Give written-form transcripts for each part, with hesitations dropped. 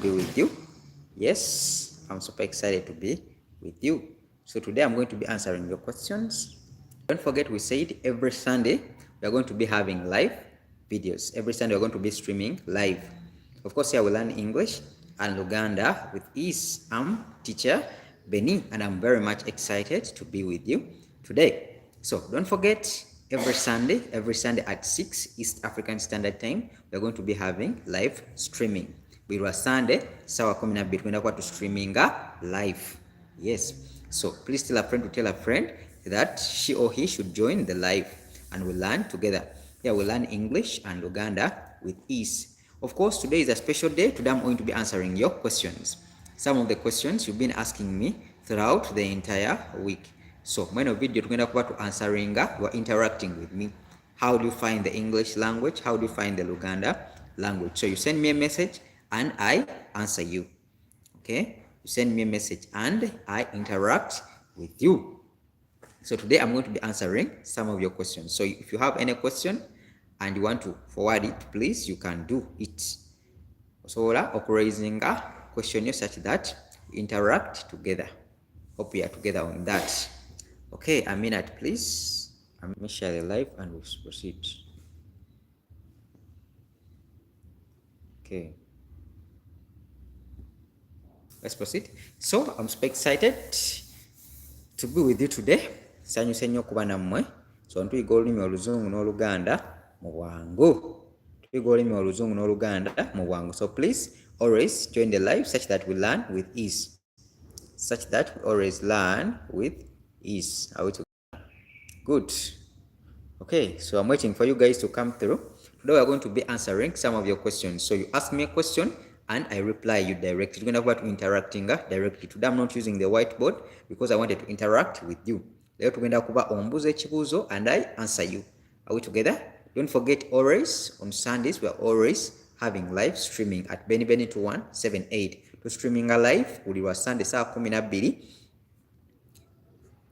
be with you. Yes, I'm super excited to be with you. So today I'm going to be answering your questions. Don't forget, we said every Sunday we are going to be having live videos. Every Sunday we're going to be streaming live. Of course, here we learn English and Luganda with ease. I'm teacher Benny, and I'm very much excited to be with you today. So don't forget, every Sunday at 6 East African Standard Time, we're going to be having live streaming. Buli lwa Sunday sawa 12 tugenda kuba tu streaminga live. Yes, so please tell a friend to tell a friend that she or he should join the live and we'll learn together. Here we'll learn English and Luganda with ease. Of course, today is a special day. Today I'm going to be answering your questions. Some of the questions you've been asking me throughout the entire week. So mweno video tugenda kuba tu answering, you are interacting with me. How do you find the English language? How do you find the Luganda language? So you send me a message and I answer you. Okay? You send me a message and I interact with you. So today I'm going to be answering some of your questions. So if you have any question and you want to forward it, please, you can do it. So raising a question such that we interact together. Hope we are together on that. Okay, a minute, please. I'm going to share the live and we'll proceed. Okay. Let's proceed. So I'm super excited to be with you today. Sanyuse nnyo kuba nammwe. So ntuyiga olulimi oluzungu n'oluganda mu bwangu. Tuyiga olulimi oluzungu n'oluganda mu bwangu. So please always join the live such that we learn with ease. Such that we always learn with ease. Are we together? Good. Okay, so I'm waiting for you guys to come through. Today we are going to be answering some of your questions. So you ask me a question and I reply you directly. We're going to be interacting directly. Today I'm not using the whiteboard because I wanted to interact with you. Leo tugenda kuba ombuza ekibuuzo and I answer you. Are we together? Don't forget, always on Sundays we are always having live streaming at Benny2178. To streaming a live buli lwa Sunday saa 12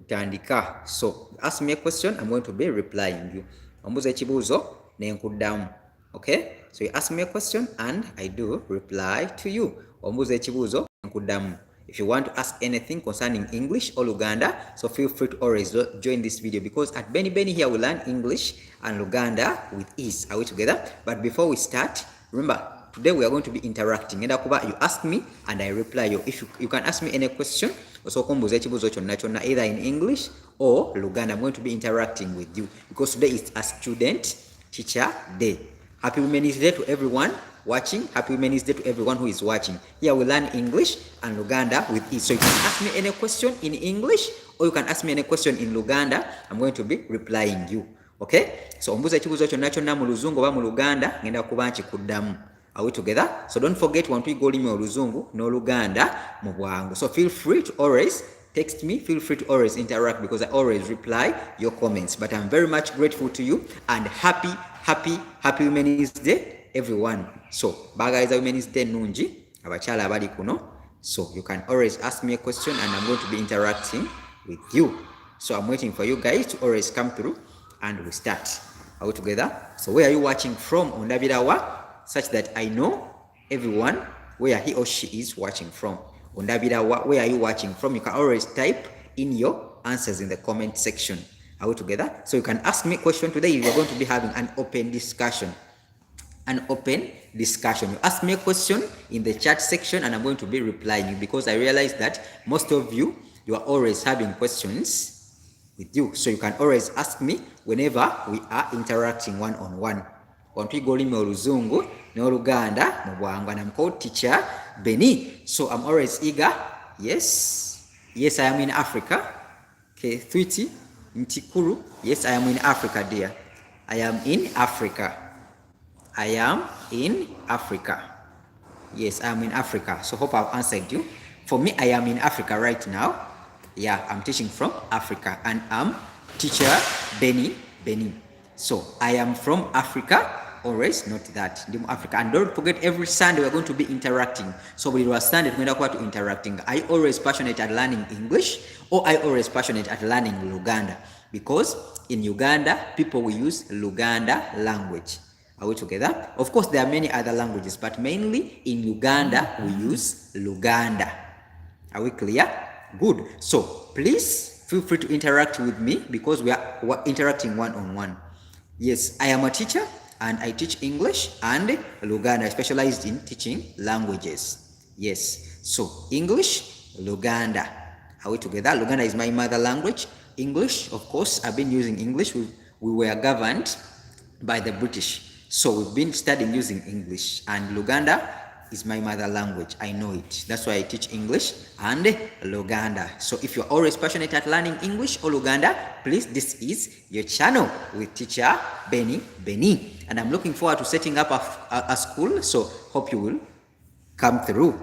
tandika. So ask me a question, I'm going to be replying you. Ombuza ekibuuzo nenkuddamu. Okay? So you ask me a question and I do reply to you. Ombuza ekibuuzo nenkuddamu. If you want to ask anything concerning English or Luganda, so feel free to always join this video because at Benny here we learn English and Luganda with ease. Are we together? But before we start, remember, today we are going to be interacting. You ask me and I reply you. If you can ask me any question, either in English or Luganda, I'm going to be interacting with you because today is a student teacher day. Happy Women's Day to everyone watching. Happy Women's Day to everyone who is watching. Here we learn English and Luganda with ease. So you can ask me any question in English or you can ask me any question in Luganda. I'm going to be replying you. Okay? So ombuza ekibuuzo kyonna kyonna mu Luzungu oba mu Luganda ngenda kuba nkikuddamu. Are we together? So don't forget, want to go olulimi oluzungu n'oluganda mu bwangu. So feel free to always text me. Feel free to always interact because I always reply your comments. But I'm very much grateful to you and happy Women's Day, everyone. So bagaiza Women's Day nungi abakyala abali kuno. So you can always ask me a question and I'm going to be interacting with you. So I'm waiting for you guys to always come through and we start. Are we together? So where are you watching from? Ondabirawa, such that I know everyone where he or she is watching from. Ondabirawa, where are you watching from? You can always type in your answers in the comment section. Are we together? So you can ask me a question today. We are going to be having an open discussion. An open discussion. You ask me a question in the chat section and I'm going to be replying you because I realize that most of you are always having questions with you. So you can always ask me whenever we are interacting one-on-one. Ontwiga olulimi oluzungu n'oluganda mu bwangu, and I'm called teacher Benny. So I'm always eager. Yes, I am in Africa. Okay, Thwiti Ntikuru. Yes, I am in Africa, dear. I am in Africa. Yes, I am in Africa. So hope I've answered you. For me, I am in Africa right now. Yeah, I'm teaching from Africa and I'm teacher Benny. So I am from Africa. Always note that. Africa. And don't forget, every Sunday we're going to be interacting. So we will Sunday we're going to interacting. I always passionate at learning English or I always passionate at learning Luganda because in Uganda people will use Luganda language. Are we together? Of course, there are many other languages, but mainly in Uganda, we use Luganda. Are we clear? Good. So please feel free to interact with me because we're interacting one-on-one. Yes, I am a teacher and I teach English and Luganda. I specialized in teaching languages. Yes, so English, Luganda. Are we together? Luganda is my mother language. English, of course, I've been using English. We were governed by the British. So we've been studying using English, and Luganda is my mother language. I know it. That's why I teach English and Luganda. So if you're always passionate at learning English or Luganda, please, this is your channel with teacher Benny Benny. And I'm looking forward to setting up a school. So hope you will come through.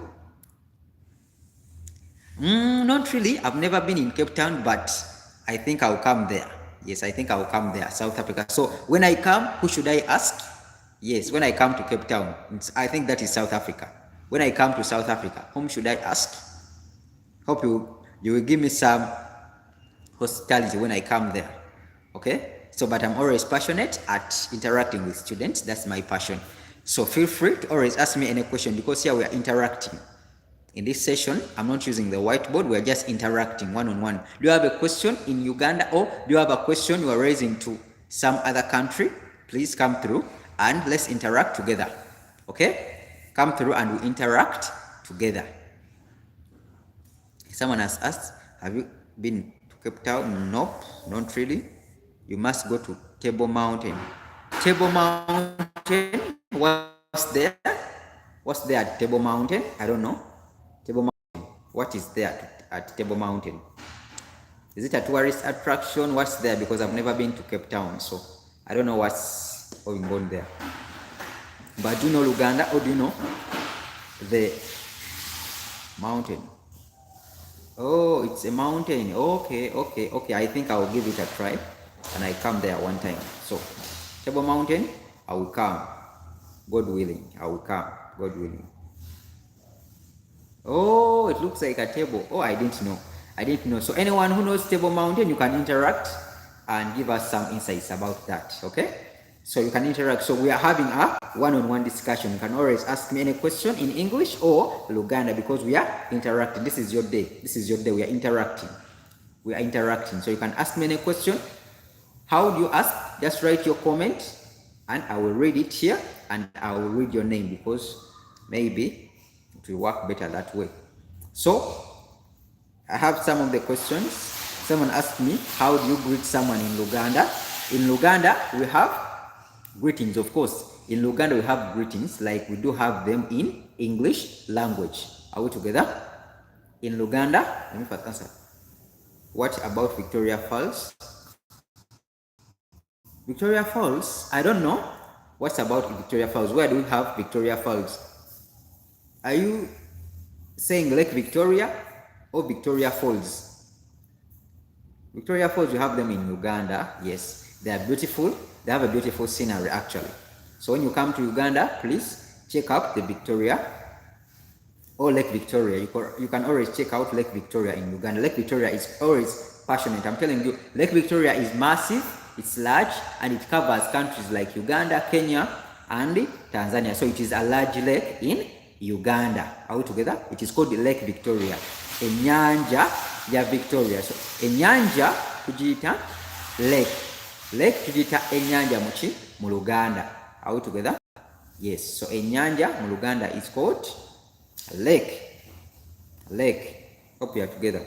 Not really. I've never been in Cape Town, but I think I'll come there. Yes, I think I'll come there, South Africa. So when I come, who should I ask? Yes, when I come to Cape Town, I think that is South Africa. When I come to South Africa, whom should I ask? Hope you will give me some hospitality when I come there. Okay? So, but I'm always passionate at interacting with students. That's my passion. So feel free to always ask me any question because here we are interacting. In this session, I'm not using the whiteboard. We're just interacting one-on-one. Do you have a question in Uganda, or do you have a question you are raising to some other country? Please come through and let's interact together. Okay? Come through and we interact together. Someone has asked, have you been to Cape Town? Nope, not really. You must go to Table Mountain. Table Mountain, what's there? What's there at Table Mountain? I don't know. Table Mountain, what is there at Table Mountain? Is it a tourist attraction? What's there? Because I've never been to Cape Town, so I don't know what's going on there. But do you know Luganda, or do you know the mountain? Oh, it's a mountain. Okay. I think I will give it a try and I come there one time. So, Table Mountain, I will come. God willing, I will come. God willing. Oh, it looks like a table. Oh, I didn't know. So anyone who knows Table Mountain, you can interact and give us some insights about that. Okay? So you can interact. So we are having a one-on-one discussion. You can always ask me any question in English or Luganda because we are interacting. This is your day. We are interacting. So you can ask me any question. How do you ask? Just write your comment and I will read it here and I will read your name because maybe it will work better that way. So I have some of the questions. Someone asked me, how do you greet someone in Luganda? In Luganda, we have greetings, of course. In Luganda, we have greetings like we do have them in English language. Are we together? In Luganda, let me first answer. What about Victoria Falls? Victoria Falls, I don't know. What's about Victoria Falls? Where do we have Victoria Falls? Are you saying Lake Victoria or Victoria Falls? Victoria Falls, you have them in Uganda. Yes, they are beautiful. They have a beautiful scenery actually. So when you come to Uganda, please check out the Victoria or Lake Victoria. You can always check out Lake Victoria in Uganda. Lake Victoria is always passionate. I'm telling you, Lake Victoria is massive, it's large, and it covers countries like Uganda, Kenya, and Tanzania. So it is a large lake in Uganda. Are we together? It is called Lake Victoria. Enyanja ya Victoria. So enyanja tujita lake. Lake tujita enyanja mu Luganda. Are we together? Yes. So enyanja mu Luganda is called lake. Hope you are together.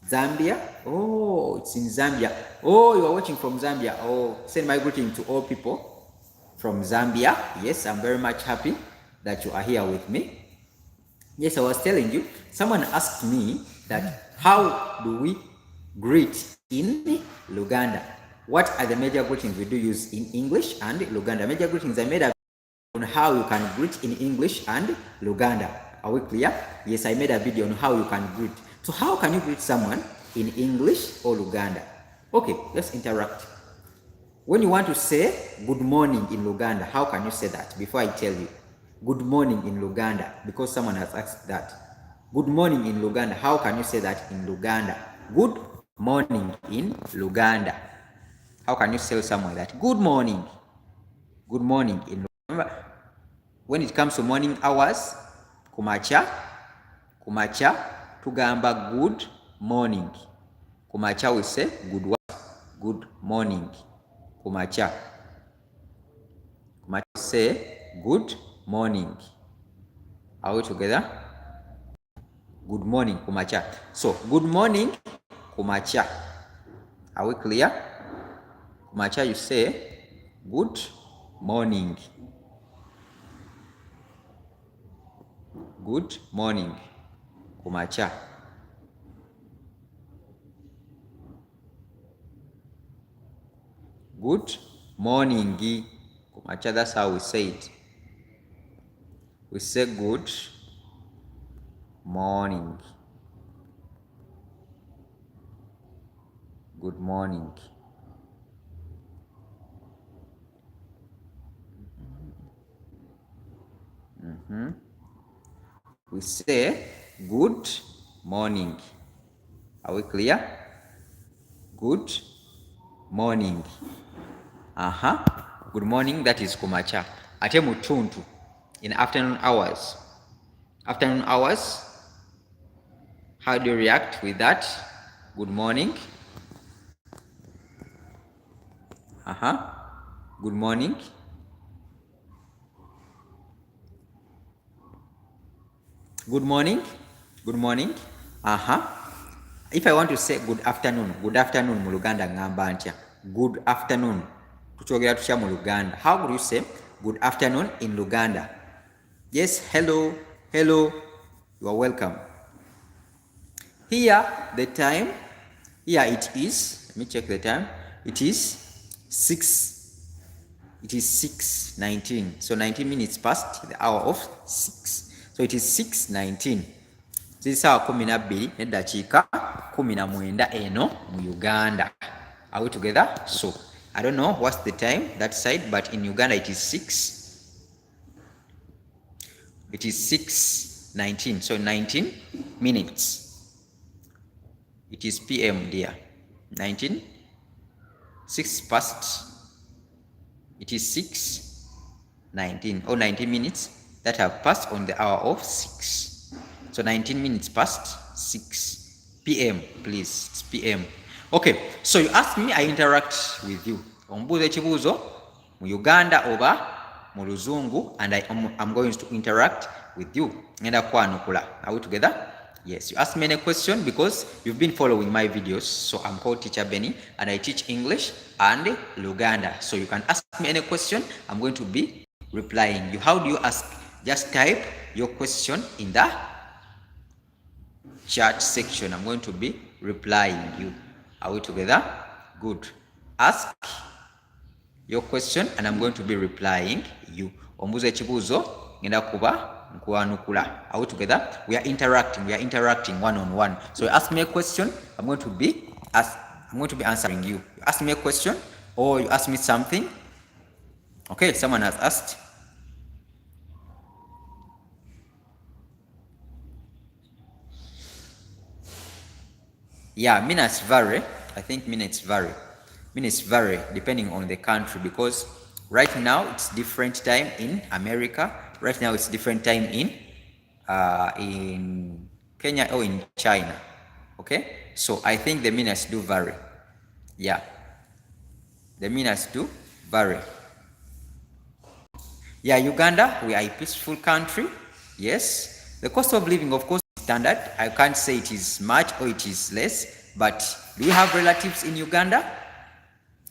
Zambia. Oh, it's in Zambia. Oh, you are watching from Zambia. Oh, send my greeting to all people from Zambia. Yes, I'm very much happy that you are here with me. Yes, I was telling you, someone asked me that how do we greet in Luganda? What are the major greetings we do use in English and Luganda? Major greetings I made on how you can greet in English and Luganda. Are we clear? Yes, I made a video on how you can greet. So how can you greet someone in English or Luganda? Okay, let's interact. When you want to say good morning in Luganda, how can you say that? Before I tell you, good morning in Luganda, because someone has asked that. Good morning in Luganda, how can you say that in Luganda? Good morning in Luganda. How can you tell someone that? Good morning. Good morning. Remember, when it comes to morning hours, kumacha tugamba good morning. Kumacha we say good morning. Kumacha we say good morning. Are we together? Good morning kumacha. So good morning kumacha. Are we clear? Kumacha you say good morning. Good morning kumacha. Good morning kumacha. That's how we say it. We say good morning. Good morning. We say good morning. Are we clear? Good morning. Good morning, that is kumacha. Ate mutuntu, in afternoon hours. Afternoon hours, how do you react with that? Good morning. Good morning. Good morning. Good morning. If I want to say good afternoon mu Luganda ngamba ntya? Good afternoon. Tukyogera tutya mu Luganda? How would you say good afternoon in Luganda? Yes, hello, hello. You are welcome. Here the time, here it is, let me check the time. It is 6:19. So 19 minutes past the hour of 6. So it is 6:19. Ziri sawa 12 n'eddakiika 19 eno mu Uganda. Are we together? So I don't know what's the time that side, but in Uganda it is 6:19. So 19 minutes. It is PM, dear. 6 past. It is 6:19 or 19 minutes that have passed on the hour of 6. So 19 minutes past 6 PM, please. It's PM. Okay, so you ask me, I interact with you. Ombuuza ekibuuzo mu Uganda oba mu Luzungu, and I'm going to interact with you. Ngenda kwanukula. Are we together? Yes, you ask me any question because you've been following my videos. So I'm called Teacher Benny and I teach English and Luganda. So you can ask me any question. I'm going to be replying you. How do you ask? Just type your question in the chat section. I'm going to be replying you. Are we together? Good. Ask your question and I'm going to be replying you. Ombuuza ekibuuzo ngenda kuba nkwanukula. Are we together? We are interacting one on one. So you ask me a question, I'm going to be answering you. You ask me a question or you ask me something. Okay, someone has asked. Yeah, minutes vary. I think minutes vary. Minutes vary depending on the country because right now it's different time in America. Right now it's different time in Kenya or in China. Okay, so I think the minutes do vary. Yeah, the minutes do vary. Yeah, Uganda, we are a peaceful country. Yes, the cost of living, of course, is standard. I can't say it is much or it is less, but do we have relatives in Uganda?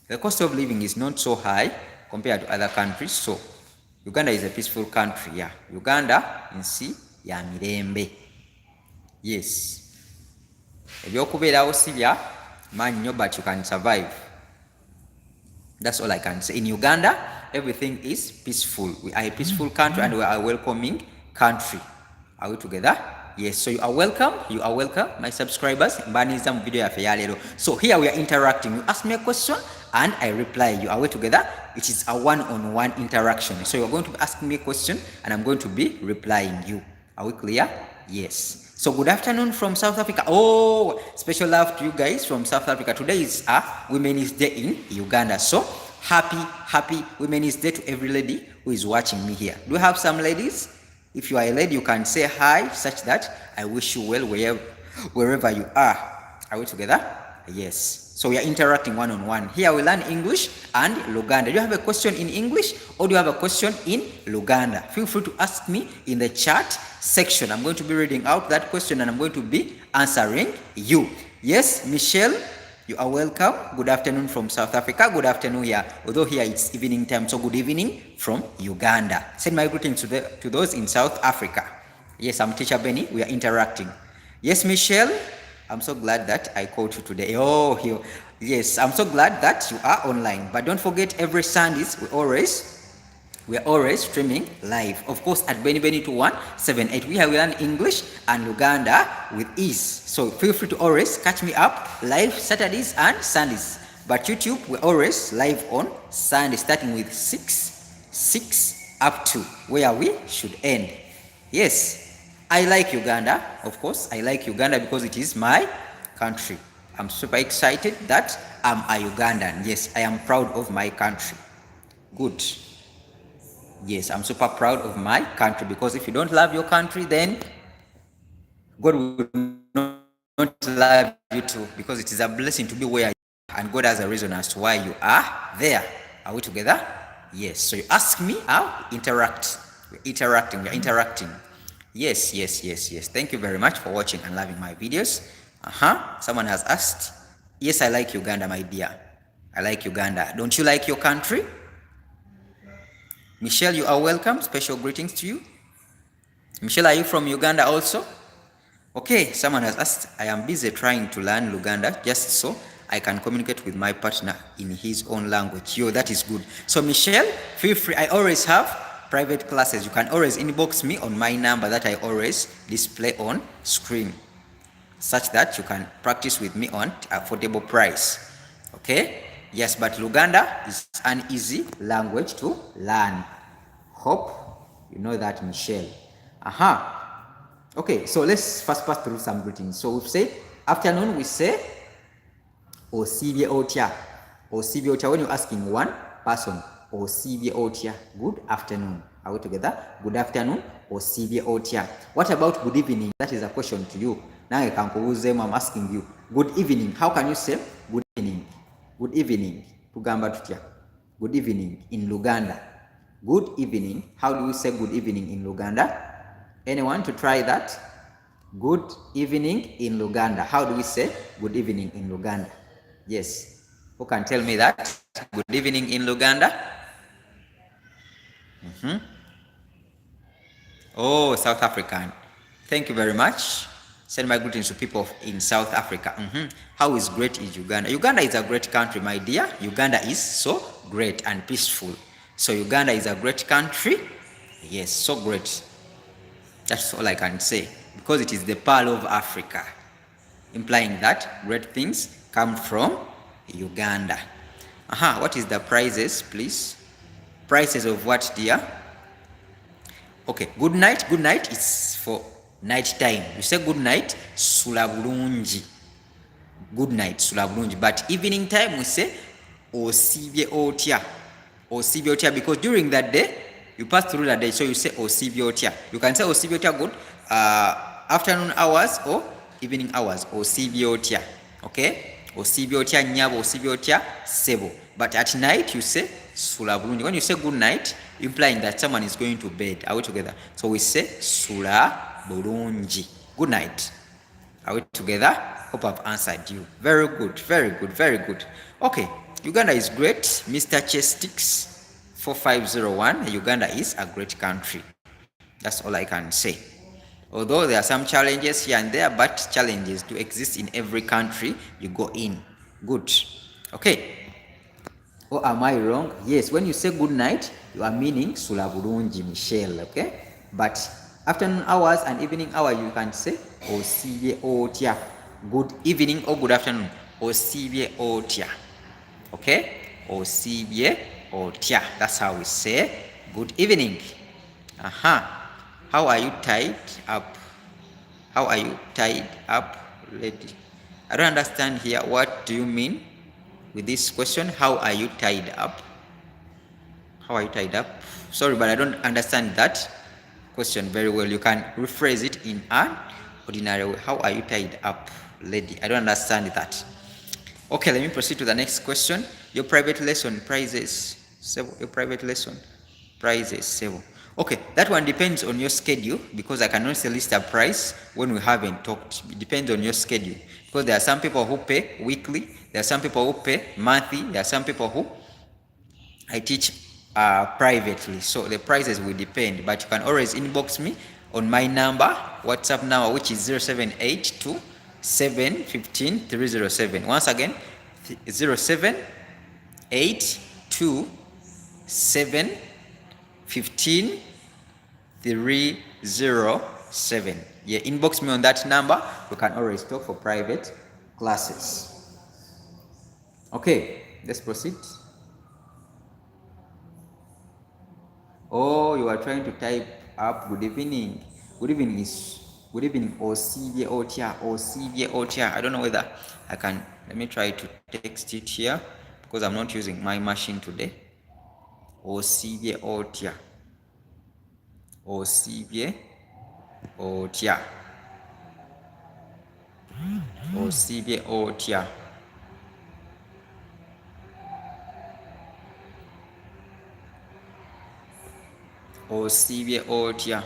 The cost of living is not so high compared to other countries. So Uganda is a peaceful country. Yeah, Uganda nsi ya mirembe. Yes, ebyokubeerawo si bya maanyi nnyo, but you can survive. That's all I can say. In Uganda, everything is peaceful. We are a peaceful country and we are a welcoming country. Are we together? Yes, so you are welcome, my subscribers. So here we are interacting. You ask me a question and I reply you. Are we together? It is a one-on-one interaction. So you're going to be asking me a question and I'm going to be replying you. Are we clear? Yes. So good afternoon from South Africa. Oh, special love to you guys from South Africa. Today is Women's Day in Uganda. So happy Women's Day to every lady who is watching me here. Do you have some ladies? If you are a lady, you can say hi, such that I wish you well wherever you are. Are we together? Yes. So we are interacting one-on-one. Here we learn English and Luganda. Do you have a question in English or do you have a question in Luganda? Feel free to ask me in the chat section. I'm going to be reading out that question and I'm going to be answering you. Yes, Michelle, you are welcome. Good afternoon from South Africa. Good afternoon here. Although here it's evening time, so good evening from Uganda. Send my greetings to those in South Africa. Yes, I'm Teacher Benny. We are interacting. Yes, Michelle, I'm so glad that I called you today. Oh, yes, I'm so glad that you are online. But don't forget, every Sundays we are always streaming live. Of course, at Benny 2178, we learn English and Luganda with ease. So feel free to always catch me up live Saturdays and Sundays. But YouTube, we're always live on Sunday, starting with 6 up to where we should end. Yes, I like Uganda. Of course, I like Uganda because it is my country. I'm super excited that I'm a Ugandan. Yes, I am proud of my country. Good. Yes, I'm super proud of my country because if you don't love your country, then God will not love you too, because it is a blessing to be where you are, and God has a reason as to why you are there. Are we together? Yes. So you ask me, I'll interact. We're interacting. Yes. Thank you very much for watching and loving my videos. Someone has asked. Yes, I like Uganda, my dear. I like Uganda. Don't you like your country? Michelle, you are welcome. Special greetings to you. Michelle, are you from Uganda also? Okay, someone has asked, I am busy trying to learn Luganda just so I can communicate with my partner in his own language. Yo, that is good. So Michelle, feel free. I always have private classes. You can always inbox me on my number that I always display on screen, such that you can practice with me on affordable price. Okay? Yes, but Luganda is an easy language to learn. Hope you know that, Michelle. Okay, so let's first pass through some greetings. So we say afternoon, we say Osibye otya. Osibye otya. When you're asking one person, Osibye otya. Good afternoon. Are we together? Good afternoon. Osibye otya. What about good evening? That is a question to you. Now I can I'm asking you. Good evening. How can you say good evening? Good evening. Tugamba tutya. Good evening in Luganda. Good evening. How do we say good evening in Luganda? Anyone to try that? Good evening in Luganda. How do we say good evening in Luganda? Yes. Who can tell me that? Good evening in Luganda? Oh, South African. Thank you very much. Send my greetings to people in South Africa. How is great is Uganda? Uganda is a great country, my dear. Uganda is so great and peaceful. So Uganda is a great country. Yes, so great. That's all I can say, because it is the pearl of Africa, implying that great things come from Uganda. What is the prices, please? Prices of what, dear? Okay, good night. Good night is for night time. You say good night, sula bulungi. Good night, sula bulungi. But evening time we say osibye otya. Osibye otya, because during that day you pass through the day, so you say osibye otya. You can say osibye otya good afternoon hours or evening hours. Osibye otya. Okay? Osibye otya nyabo, osibye otya sebo. But at night you say sula bulungi. When you say good night, implying that someone is going to bed. Are we together? So we say sula bulungi. Good night. Are we together? Hope I've answered you. Very good, very good, very good. Okay, Uganda is great. Mr. Chestix 4501, Uganda is a great country. That's all I can say. Although there are some challenges here and there, but challenges do exist in every country you go in. Good. Okay. Or am I wrong? Yes, when you say good night, you are meaning sula bulungi, Michelle, okay? But afternoon hours and evening hour, you can say osibye otya. Good evening or good afternoon. Osibye otya. Okay? Osibye otya. That's how we say good evening. How are you tied up? How are you tied up, lady? I don't understand here. What do you mean with this question? How are you tied up? How are you tied up? Sorry, but I don't understand that question very well. You can rephrase it in an ordinary way. How are you tied up, lady? I don't understand that. Okay, let me proceed to the next question. Your private lesson prices. Your private lesson prices. Okay, that one depends on your schedule because I cannot list a price when we haven't talked. It depends on your schedule because there are some people who pay weekly, there are some people who pay monthly, there are some people who I teach privately. So the prices will depend, but you can always inbox me on my number, WhatsApp number, which is 0782 715 307. Once again, 0782 715 307. Yeah, inbox me on that number. You can always talk for private classes. Okay, let's proceed. Oh, you are trying to type up good evening. Good evening is good evening Osivye Otia. I don't know whether I can. Let me try to text it here because I'm not using my machine today. Osivye Otia. Osivye Otia. Osivye Otia. Osivye Otia.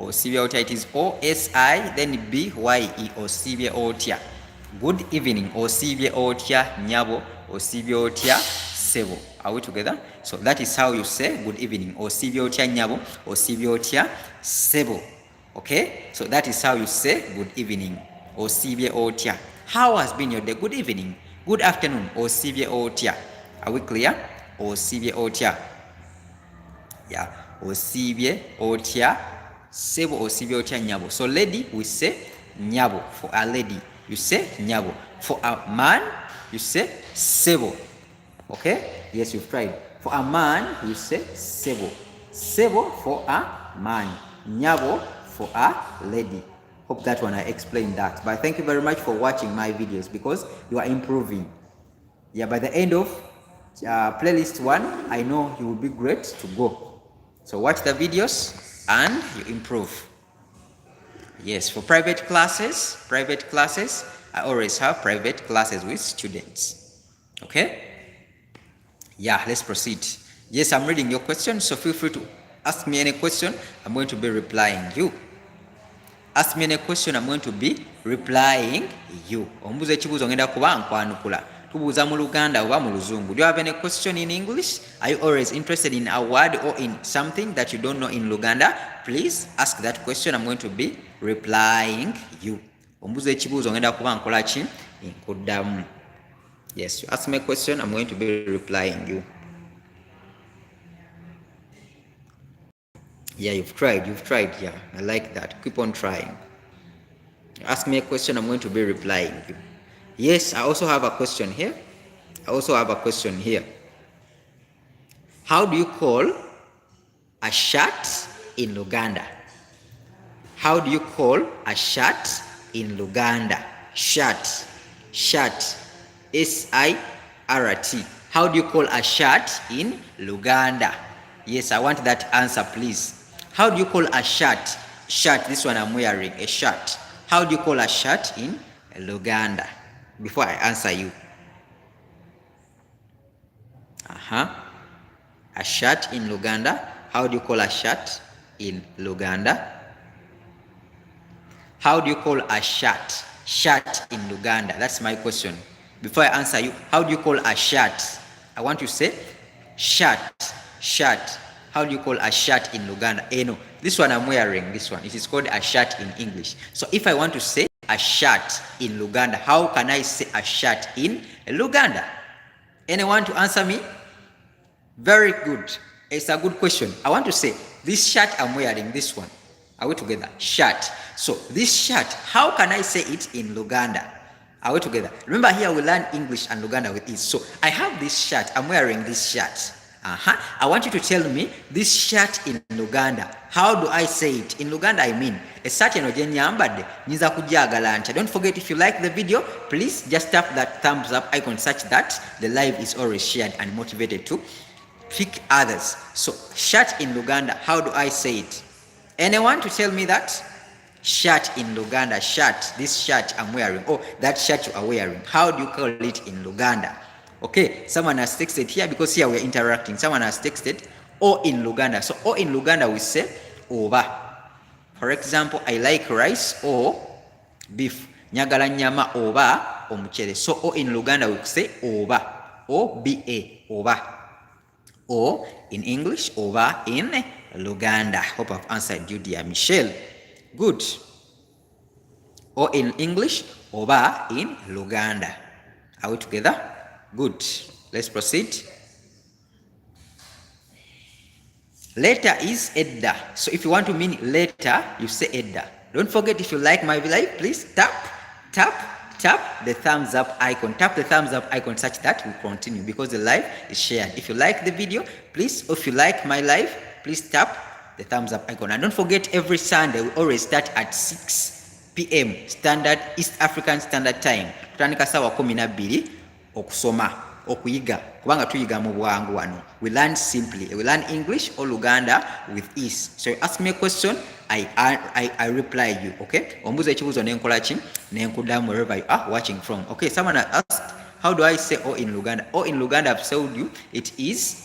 Osivye Otia. It is O-S-I then B-Y-E. Osivye Otia. Good evening. Osivye Otia Nyabo. Osivye Otia Sebo. Are we together? So that is how you say good evening. Osivye Otia Nyabo. Osivye Otia Sebo. Okay? So that is how you say good evening. Osivye Otia. How has been your day? Good evening. Good afternoon. Osivye Otia. Are we clear? Osivye Otia. Yeah. Osivye Otia Sebo. Osivye Otia Nyabo. So lady, we say Nyabo. For a lady, you say Nyabo. For a man, you say Sebo. Okay? Yes, you've tried. For a man, you say Sebo. Sebo for a man. Nyabo for a lady. Hope that one I explained that. But thank you very much for watching my videos because you are improving. Yeah, by the end of playlist 1, I know you will be great to go. So watch the videos and you improve. Yes, for private classes, I always have private classes with students. Okay? Yeah, let's proceed. Yes, I'm reading your question, so feel free to ask me any question. I'm going to be replying you. Ask me any question, I'm going to be replying you. Ombuza ekibuuzo ngenda kuba nkwanukula. Tubuuza mu Luganda oba mu Luzungu. Do you have any question in English? Are you always interested in a word or in something that you don't know in Luganda? Please ask that question. I'm going to be replying you. Ombuza ekibuuzo ngenda kuba nkola ki? Nkuddamu. Yes, you ask me a question, I'm going to be replying you. Yeah, you've tried, yeah. I like that. Keep on trying. Ask me a question, I'm going to be replying you. Yes, I also have a question here. How do you call a shirt in Luganda? How do you call a shirt in Luganda? Shirt. S-I-R-T. How do you call a shirt in Luganda? Yes, I want that answer, please. How do you call a shirt? Shirt, this one I'm wearing, a shirt. How do you call a shirt in Luganda? Before I answer you. A shirt in Luganda. How do you call a shirt in Luganda? How do you call a shirt? Shirt in Luganda. That's my question. Before I answer you, how do you call a shirt? I want to say shirt. How do you call a shirt in Luganda? No, this one I'm wearing, this one. It is called a shirt in English. So if I want to say a shirt in Luganda, how can I say a shirt in Luganda? Anyone to answer me? Very good. It's a good question. I want to say this shirt I'm wearing, this one. Are we together? Shirt. So this shirt, how can I say it in Luganda? Are we together? Remember here we learn English and Luganda with ease. So I have this shirt. I'm wearing this shirt. I want you to tell me this shirt in Luganda. How do I say it? In Luganda, I mean, a shirt eno gye nyambadde nyinza kugyagala ntya. Don't forget, if you like the video, please just tap that thumbs up icon such that the live is always shared and motivated to pick others. So, shirt in Luganda, how do I say it? Anyone to tell me that? Shirt in Luganda, shirt, this shirt I'm wearing, oh, that shirt you are wearing. How do you call it in Luganda? Okay, someone has texted here because here we're interacting. Someone has texted, or in Luganda. So, or in Luganda we say, oba. For example, I like rice or beef. Nyagala nyama oba omuchere. So, or in Luganda we say, oba. O-B-A, oba. Or in English, oba in Luganda. Hope I've answered you, dear Michelle. Good. Or in English, oba in Luganda. Are we together? Good. Let's proceed. Later is edda. So if you want to mean later, you say edda. Don't forget, if you like my live, please tap the thumbs up icon. Tap the thumbs up icon such that we continue, because the live is shared. If you like the video, please, if you like my live, please tap the thumbs up icon. And don't forget, every Sunday we always start at 6 p.m. Standard East African Standard Time. Tutandika sawa 12 okusoma, okuyiga, kubanga tuyiga mu bwangu wano. We learn simply. We learn English or Luganda with ease. So you ask me a question, I reply you, okay? Ombuza ekibuuzo nenkola ki? Nenkudamu wherever you are watching from. Okay, someone asked, how do I say O in Luganda? O in Luganda, I've told you, it is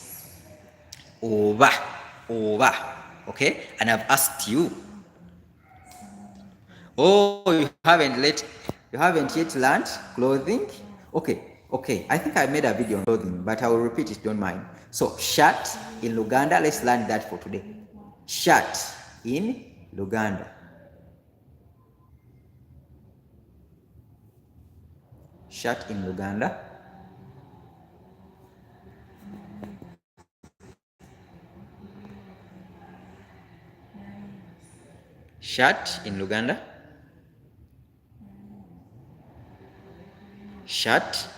oba, oba, okay? And I've asked you, oh, you haven't yet learned clothing? Okay, I think I made a video on clothing, but I will repeat it, don't mind. So, shirt in Luganda, let's learn that for today. Shirt in Luganda. Shirt in Luganda. Shirt in Luganda. Shirt.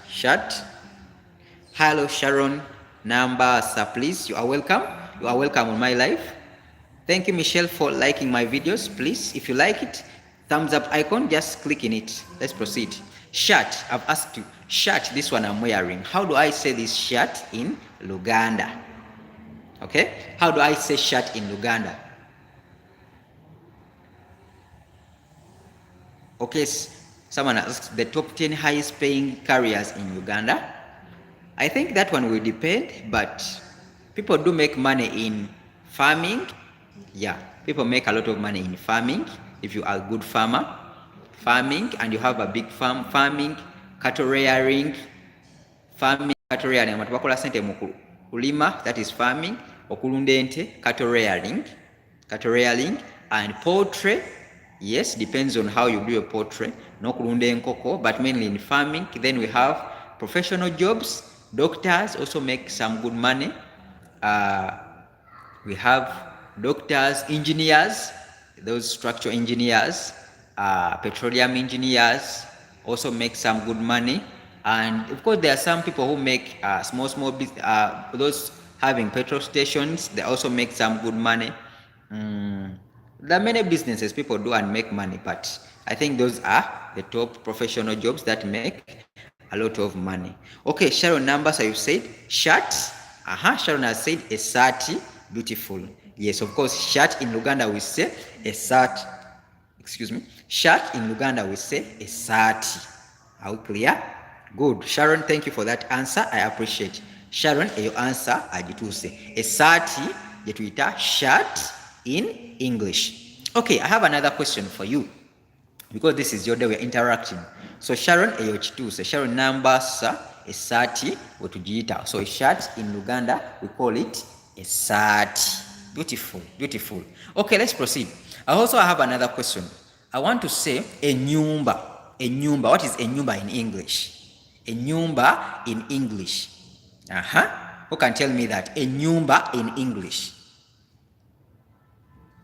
Hello, Sharon Nambasa, please. You are welcome. You are welcome on my live. Thank you, Michelle, for liking my videos. Please, if you like it, thumbs up icon, just click in it. Let's proceed. Shirt. I've asked you. Shirt, this one I'm wearing. How do I say this shirt in Luganda? Okay? How do I say shirt in Luganda? Okay, someone asked the top 10 highest paying careers in Uganda. I think that one will depend, but people do make money in farming. Yeah, people make a lot of money in farming. If you are a good farmer, farming, and you have a big farm, farming, cattle rearing, amatubakola sente mu kulima, that is farming, okulunda ente, cattle rearing, and poultry. Yes, depends on how you do your poultry. No kulunda enkoko, but mainly in farming. Then we have professional jobs. Doctors also make some good money. We have doctors, engineers, those structural engineers, petroleum engineers also make some good money. And of course, there are some people who make small business, those having petrol stations, they also make some good money. There are many businesses people do and make money, but I think those are the top professional jobs that make a lot of money. Okay, Sharon Numbers, you said shirt. Sharon has said a sati, beautiful. Yes, of course, shirt in Luganda we say a sati. Excuse me. Shirt in Luganda we say a sati. Are we clear? Good. Sharon, thank you for that answer. I appreciate. Sharon, your answer agituse. A sati yetuita shirt in English. Okay, I have another question for you, because this is your day, we're interacting. So Sharon eyochituse. Sharon Nambasa esati wetugiyita. So a shirt in Luganda we call it a sati. Beautiful. Okay, let's proceed. I also have another question. I want to say a nyumba. What is a nyumba in English? A nyumba in English. Who can tell me that? A nyumba in English.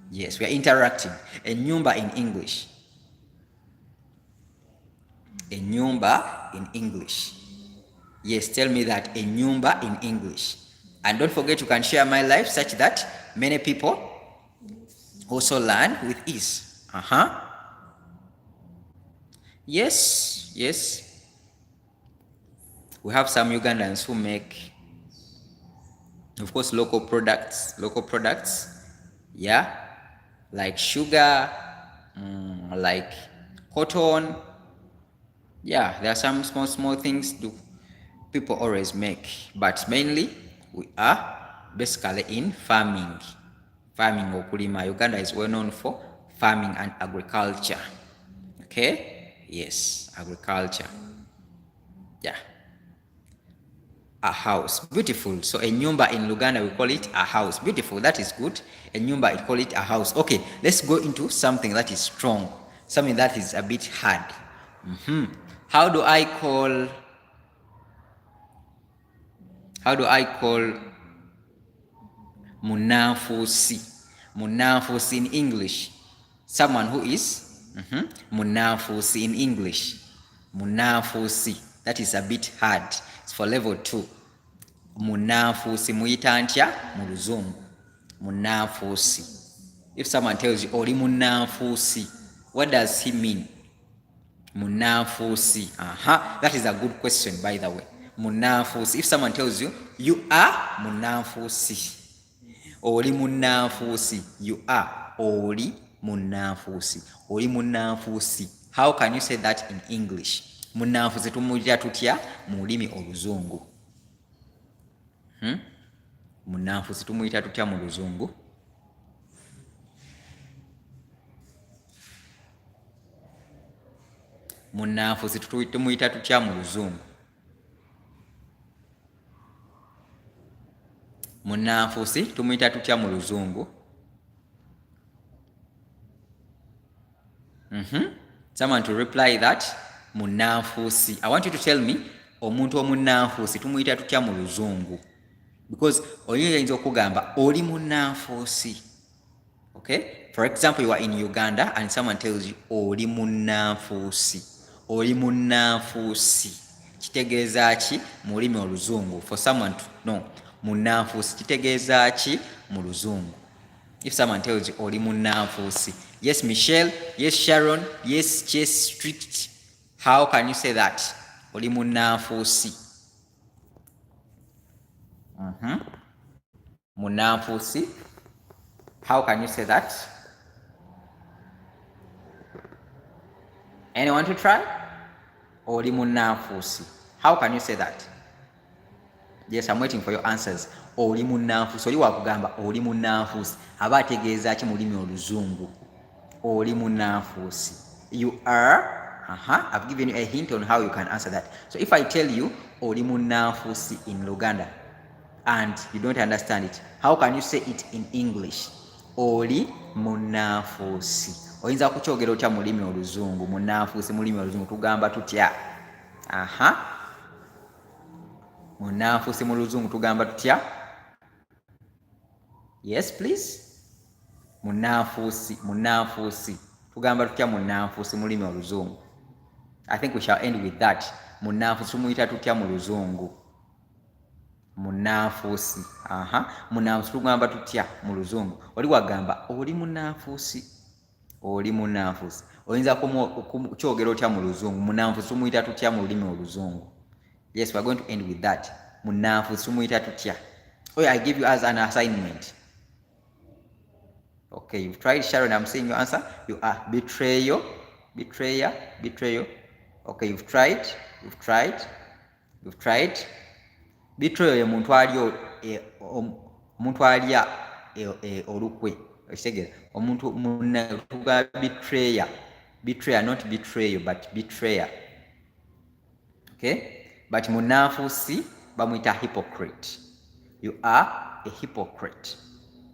Yes, we are interacting. A nyumba in English. A nyumba in English. Yes, tell me that. A nyumba in English. And don't forget you can share my life such that many people also learn with ease. Yes, yes. We have some Ugandans who make, of course, local products. Yeah, like sugar, like cotton. Yeah, there are some small things people always make, but mainly we are basically in farming. Okulima. Uganda is well known for farming and agriculture. Okay, yes, agriculture. Yeah, a house, beautiful. So a nyumba in Luganda we call it a house. Beautiful, that is good. A nyumba, we call it a house. Okay, let's go into something that is strong, something that is a bit hard. How do I call munafusi? Munafusi in English, someone who is munafusi in English. Munafusi, that is a bit hard. It's for level 2. Munafusi muyita ntya mu luzungu? Munafusi. If someone tells you oli munafusi, what does he mean? Munafusi. That is a good question, by the way. Munafusi. If someone tells you, you are munafusi. Oli munafusi. You are oli munafusi. Oli munafusi. How can you say that in English? Munafusi tumuyita tutya mu lulimi oluzungu? Munafusi tumuyita tutya mu luzungu? Munafusi tumuyita tutya mu luzungu? Munafusi tumuyita tutya mu luzungu? Someone to reply that. Munafusi. I want you to tell me, omuntu omunafusi tumuyita tutya mu luzungu? Because oyinza okugamba oli munafusi. Okay? For example, you are in Uganda and someone tells you oli munafusi. Oli munafusi. Kitegeeza ki mu lulimi oluzungu? For someone to know, munafusi kitegeeza ki mu luzungu? If someone tells you oli munafusi, yes Michelle, yes Sharon, yes Chess Strict, how can you say that? Oli munafusi. Munafusi. How can you say that? Anyone to try? Oli munafusi. How can you say that? Yes, I'm waiting for your answers. Oli munafusi. Oli wakugamba oli munafusi. Aba ategeeza ki mu lulimi oluzungu? Oli munafusi. You are. I've given you a hint on how you can answer that. So if I tell you oli munafusi in Luganda and you don't understand it, how can you say it in English? Oli munafusi. Oyinza kukyogera otya mu lulimi oluzungu? Munafusi mu lulimi oluzungu tugamba tutya? Munafusi mu luzungu tugamba tutya? Yes, please. Munafusi tugamba tutya munafusi mu lulimi oluzungu? I think we shall end with that. Munafusi tumuyita tutya mu luzungu? Munafusi. Munafusi tugamba tutya mu luzungu? Oli wagamba oli munafusi. Oli munafusi. Oyinza kukyogera otya mu luzungu? Munafusi tumuyita tutya mu lulimi oluzungu? Yes, we are going to end with that. Munafusi tumuyita tutya? Oh, I give you as an assignment. Okay, you've tried. Sharon, I'm seeing your answer. You are betrayer. Okay, you've tried. Betrayer ye muntu alya olukwe. Okitegera? Omuntu tuga betrayer, not betrayal, but betrayer. Okay? But munafusi bamwita hypocrite. You are a hypocrite.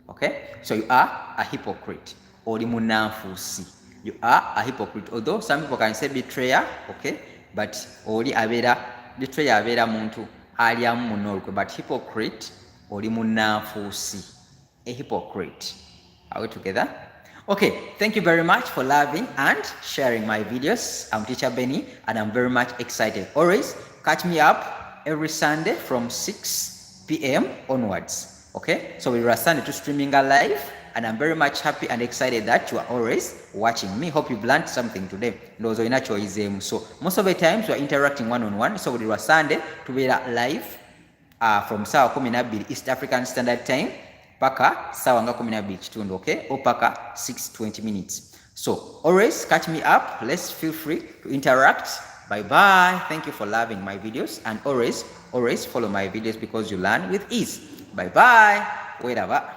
Okay? So you are a hypocrite. Oli munafusi. You are a hypocrite. Although some people can say betrayer, okay? But oli betrayer abera muntu alyamu munolukwe. But hypocrite, oli munafusi. A hypocrite. Are we together? Okay, thank you very much for loving and sharing my videos. I'm Teacher Benny and I'm very much excited. Always catch me up every Sunday from 6 p.m. onwards. Okay, so we are Sunday to streaming live, and I'm very much happy and excited that you are always watching me. Hope you've learned something today. So most of the times we are interacting one-on-one. So we are Sunday to be live from saa 12 East African Standard Time paka sawa nga 12 kitundu, okay, or paka 6:20 minutes. So always catch me up. Let's feel free to interact. Bye bye. Thank you for loving my videos, and always follow my videos because you learn with ease. Bye bye. Wait up.